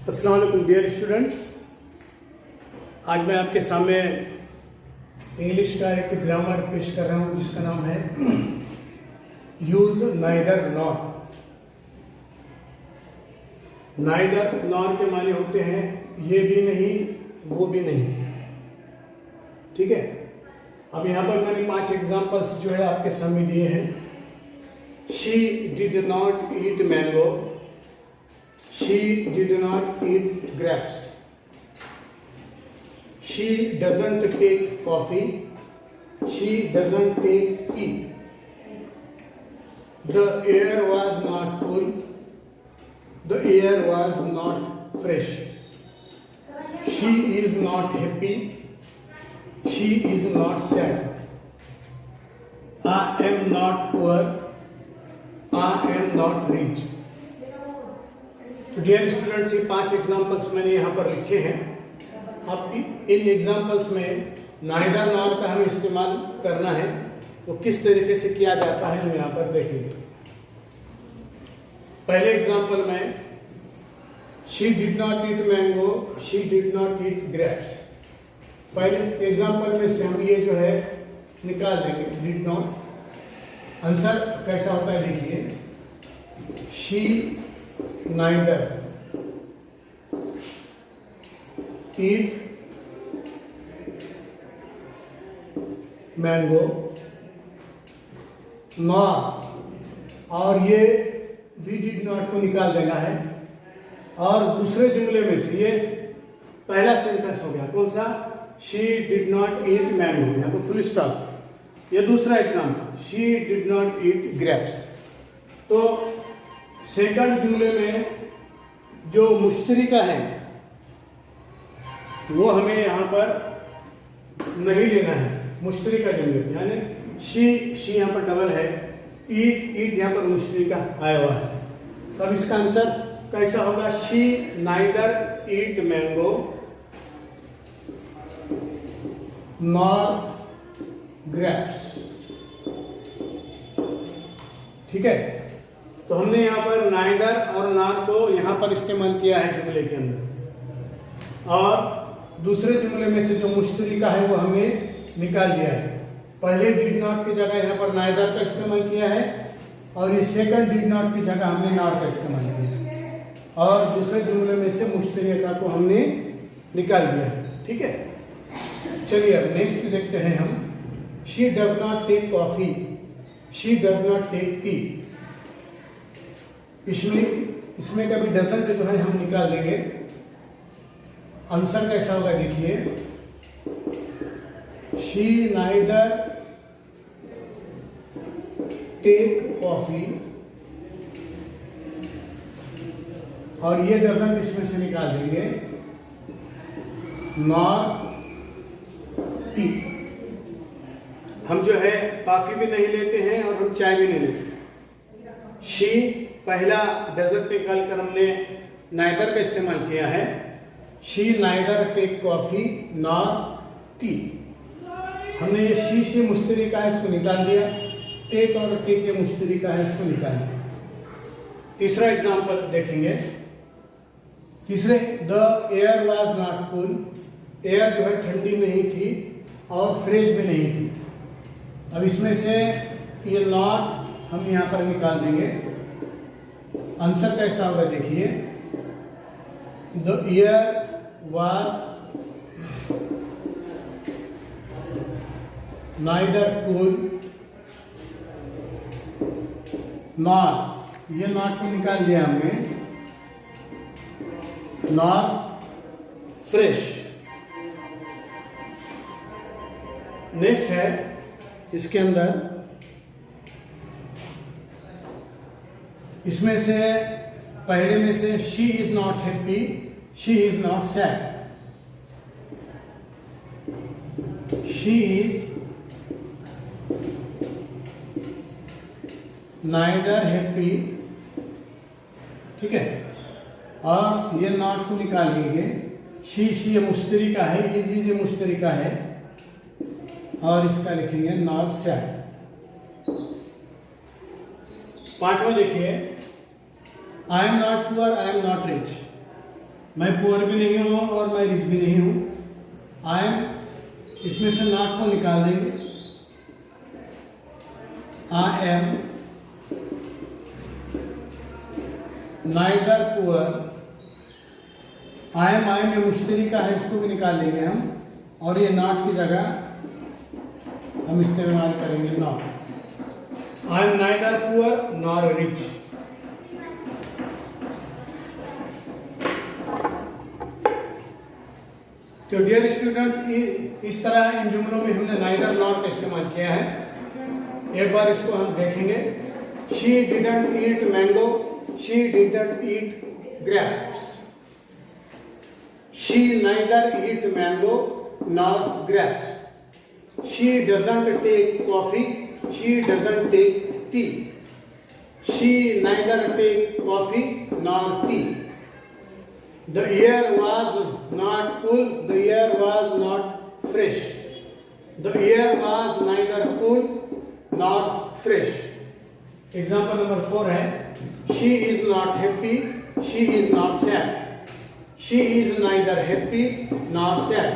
अस्सलाम वालेकुम dear students. आज मैं आपके सामने इंग्लिश का एक ग्रामर पेश कर रहा हूँ जिसका नाम है use neither nor. Neither nor के माने होते हैं ये भी नहीं वो भी नहीं। ठीक है, अब यहाँ पर मैंने 5 एग्जांपल्स जो है आपके सामने दिए हैं। She did not eat mango, she did not eat grapes, she doesn't take coffee, she doesn't take tea, the air was not cool, the air was not fresh, she is not happy, she is not sad, I am not poor, I am not rich। तो dear students, ये 5 examples मैंने यहाँ पर लिखे हैं। अब इन examples में neither nor का हमें इस्तेमाल करना है, तो किस तरीके से किया जाता है हम यहाँ पर देखेंगे। पहले एग्जाम्पल में she did not eat mango, she did not eat grapes. पहले एग्जाम्पल में से हम ये जो है निकाल देंगे डिड नॉट। आंसर कैसा होता है देखिए, she neither eat mango nor, और ये भी डिड नॉट को निकाल देना है। और दूसरे जुमले में से ये पहला सेंटेंस हो गया, कौन सा? She did not eat mango, यहाँ पर फुल स्टॉप। ये दूसरा example, she did not eat grapes. तो सेकंड जुमले में जो मुश्तरिका है वो हमें यहाँ पर नहीं लेना है। मुश्तरिका जुमले यानी शी यहाँ पर डबल है, ईट यहाँ पर मुश्तरिका आया हुआ है। तब इसका आंसर कैसा होगा? She neither eat mango nor grapes. ठीक है, तो हमने यहाँ पर नाइदर और नॉर को यहाँ पर इस्तेमाल किया है जुमले के अंदर, और दूसरे जुमले में से जो मुश्तरिका है वो हमने निकाल दिया है। पहले डिड नॉट की जगह यहाँ पर नाइदर का इस्तेमाल किया है, और ये सेकंड डिड नॉट की जगह हमने नॉर का इस्तेमाल किया है, और दूसरे जुमले में से मुश्तरिका को हमने निकाल दिया है। ठीक है, चलिए अब नेक्स्ट देखते हैं हम। She does not take coffee, she does not take tea. इसमें कभी डजंट जो है हम निकाल देंगे। आंसर कैसा होगा देखिए, शी नाइदर टेक कॉफी, और ये डजंट इसमें से निकाल देंगे, नॉर टी। हम जो है कॉफी भी नहीं लेते हैं और हम चाय भी नहीं लेते। शी पहला डजंट निकाल कर हमने नाइदर का इस्तेमाल किया है। She neither take coffee nor tea. हमने ये शी मुश्तरिका है इसको निकाल दिया, टेक और टेक ये मुश्तरिका है इसको निकाल दिया। तीसरा एग्जांपल देखेंगे। तीसरे, the air was not cool. Air जो है ठंडी नहीं थी और फ्रेश भी नहीं थी। अब इसमें से ये नॉट हम यहाँ पर निकाल देंगे। आंसर कैसा होगा देखिए, the year was neither cool not, ये नॉट को निकाल दिया हमने, नॉट फ्रेश। नेक्स्ट है इसके अंदर, इसमें से पहले में से she is not happy, she is not sad. She is neither happy. ठीक है, और ये नॉट को निकालेंगे। शी ये मुश्तरिका है, इज ये मुश्तरिका है, और इसका लिखेंगे नॉट सैड। पांचवा देखिए, I am not poor, I am not rich. मैं पुअर भी नहीं हूँ और मैं रिच भी नहीं हूँ। आई एम, इसमें से नॉट को निकाल देंगे। I am neither poor. I am ये मुश्तरी का है, इसको भी निकाल देंगे हम, और ये नॉट की जगह हम इस्तेमाल करेंगे not. I am neither poor nor rich. तो डियर स्टूडेंट्स, इस तरह इन जुमलों में हमने नाइदर नॉर का इस्तेमाल किया है। एक बार इसको हम देखेंगे। She didn't eat mango, she didn't eat grapes. She neither eat mango nor grapes. She doesn't take coffee, she doesn't take tea. She neither take coffee nor tea. The air was not cool, the air was not fresh. The air was neither cool nor fresh. Example number 4 है, she is not happy, she is not sad. She is neither happy nor sad.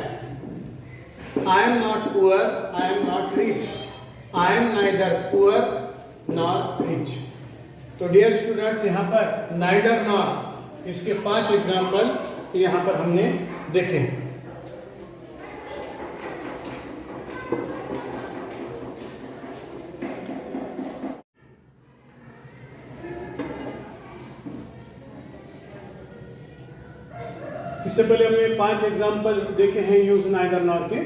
I am not poor, I am not rich. I am neither poor nor rich. तो dear students, यहाँ पर neither nor इसके 5 example यहाँ पर हमने देखे हैं। इससे पहले हमने 5 एग्जाम्पल देखे हैं यूज नाइदर नॉर के।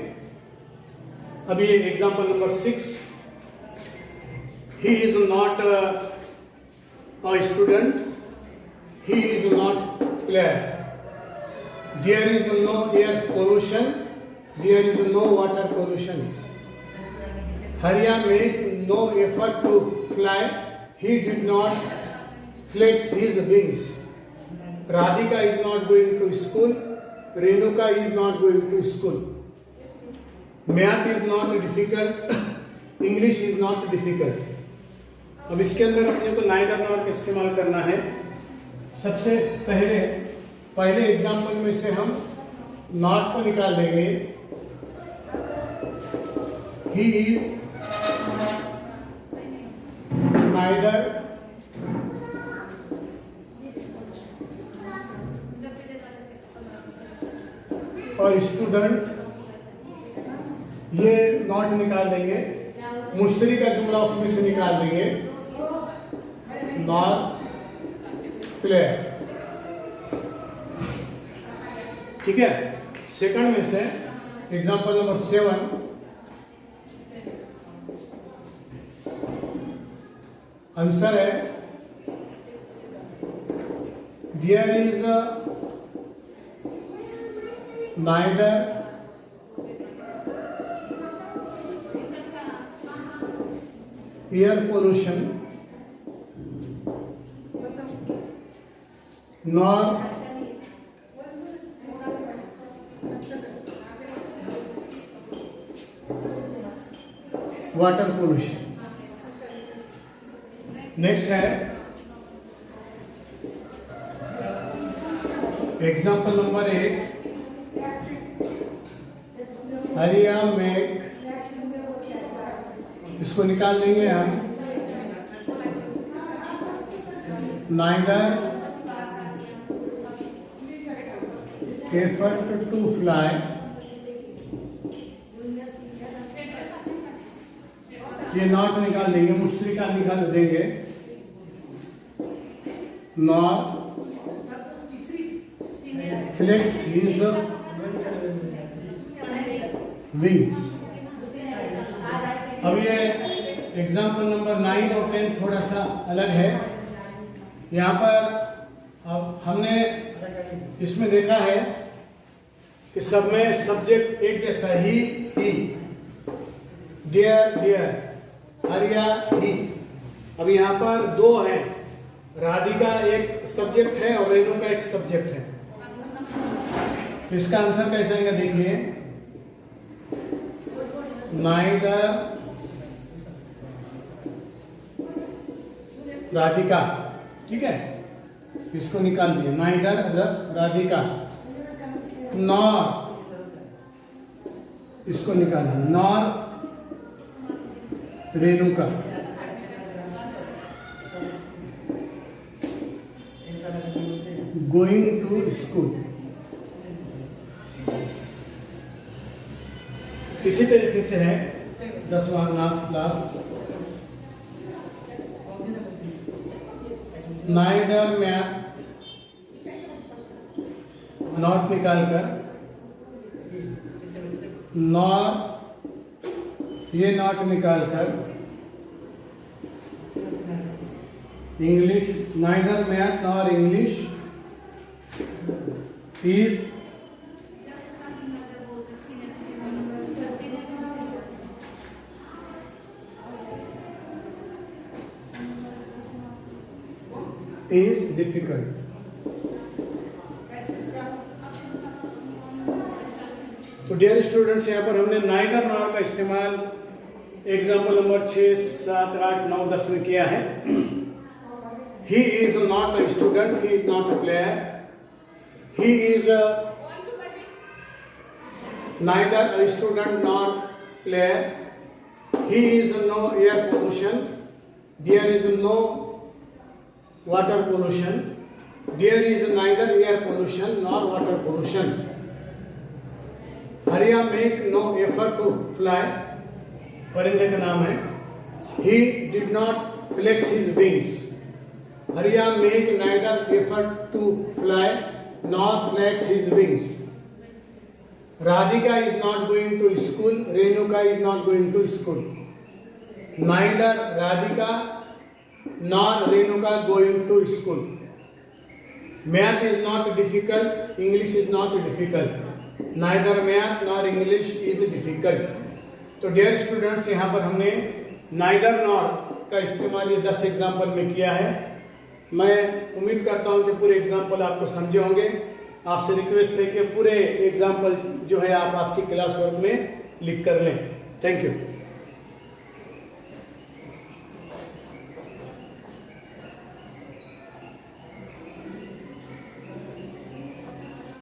अभी example number 6, he is not a student, he is not player, there is no air pollution, there is no water pollution, Hariya make no effort to fly, he did not flex his wings, Radhika is not going to school, Renuka is not going to school. Math is not difficult, English is not difficult. अब इसके अंदर अपने को neither nor का इस्तेमाल करना है। सबसे पहले एग्जाम्पल में से हम नॉट को निकाल देंगे। ही इज नाइदर और स्टूडेंट, ये नॉट निकाल देंगे। मुश्तरी का जुमला उसमें से निकाल देंगे, नॉट प्लेयर। ठीक है। सेकंड में से एग्जांपल नंबर 7, आंसर है there is neither air pollution nor water pollution. Next है एग्जाम्पल नंबर 8, हरिया मेक, इसको निकाल देंगे हम, नाइदर एफर्ट टू फ्लाई, ये नॉट निकाल देंगे, मुश्तरी का निकाल देंगे, नॉर फ्लेक्स हिज विंग्स। अब ये एग्जाम्पल नंबर 9 और 10 थोड़ा सा अलग है। यहाँ पर अब हमने इसमें देखा है कि सब में सब्जेक्ट एक जैसा, ही, देयर, हरिया, ही। अब यहाँ पर 2 है, राधिका एक सब्जेक्ट है और रेणु का एक सब्जेक्ट है। तो इसका आंसर कैसे आएगा देखिए, नाइदर राधिका। ठीक है, इसको निकाल दिए, नाइदर राधिका। नॉर, इसको निकालिए, nor Renuka. Going to school. इसी तरीके से है 10वां लास्ट, नाइदर मैथ, नॉट निकालकर, नॉर, ये नॉट निकालकर, English, neither math nor English is difficult. तो डियर स्टूडेंट्स, यहाँ पर हमने नाइदर नॉर का इस्तेमाल एग्जाम्पल नंबर 6, 7, 8, 9, 10 में किया है। He is not a student, he is not a player, he is neither a student nor player, he is no air pollution, there is no water pollution, there is neither air pollution nor water pollution. Hariya make no effort to fly, परिंदे का नाम है। He did not flex his wings. Hariya make neither effort to fly nor flex his wings. Radhika is not going to school, Renuka is not going to school. Neither Radhika nor Renuka going to school. Math is not difficult, English is not difficult. Neither math nor English is difficult. तो dear students, यहाँ पर हमने neither nor का इस्तेमाल ये 10 example में किया है। मैं उम्मीद करता हूँ कि पूरे एग्जाम्पल आपको समझे होंगे। आपसे रिक्वेस्ट है कि पूरे एग्जाम्पल जो है आप आपकी क्लास वर्क में लिख कर लें। Thank you.